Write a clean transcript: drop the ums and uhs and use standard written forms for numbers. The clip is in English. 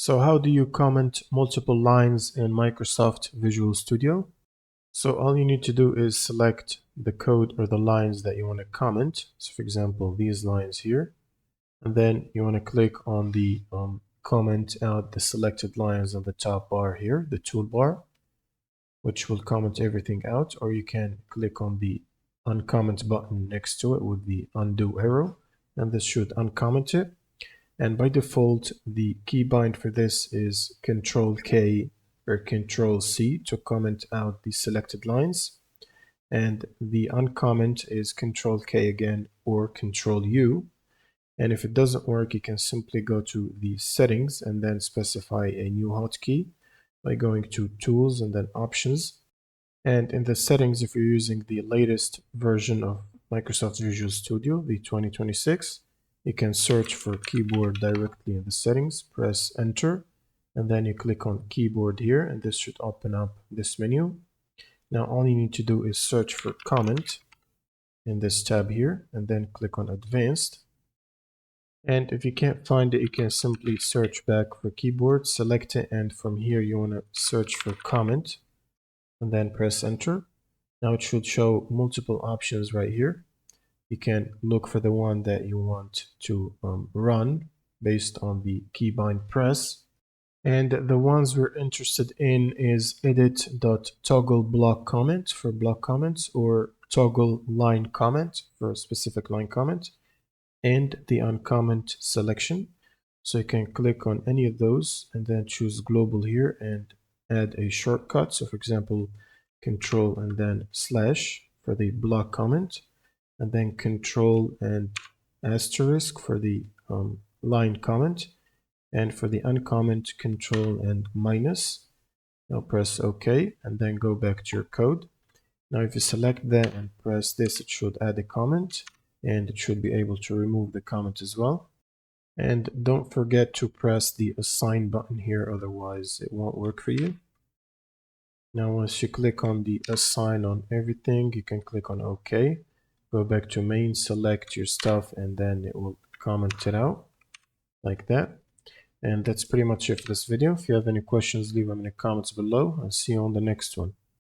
So how do you comment multiple lines in Microsoft Visual Studio? So all you need to do is select the code or the lines that you want to comment. So for example, these lines here, and then you want to click on the comment out the selected lines on the top bar here, the toolbar, which will comment everything out, or you can click on the uncomment button next to it with the undo arrow, and this should uncomment it. And by default, the keybind for this is Control K or Control C to comment out the selected lines. And the uncomment is Control K again or Control U. And if it doesn't work, you can simply go to the settings and then specify a new hotkey by going to Tools and then Options. And in the settings, if you're using the latest version of Microsoft Visual Studio, the 2026, you can search for keyboard directly in the settings, press enter, and then you click on keyboard here, and this should open up this menu. Now all you need to do is search for comment in this tab here, and then click on advanced. And if you can't find it, you can simply search back for keyboard, select it, and from here you want to search for comment, and then press enter. Now it should show multiple options right here. You can look for the one that you want to run based on the keybind press. And the ones we're interested in is edit.toggle block comment for block comments, or toggle line comment for a specific line comment, and the uncomment selection. So you can click on any of those and then choose global here and add a shortcut. So for example, control and then slash for the block comment, and then control and asterisk for the line comment, and for the uncomment, control and minus. Now press OK and then go back to your code. Now if you select that and press this, it should add a comment, and it should be able to remove the comment as well. And don't forget to press the assign button here, otherwise it won't work for you. Now once you click on the assign on everything, you can click on OK. Go back to main, select your stuff, and then it will comment it out like that. And that's pretty much it for this video. If you have any questions, leave them in the comments below. I'll see you on the next one.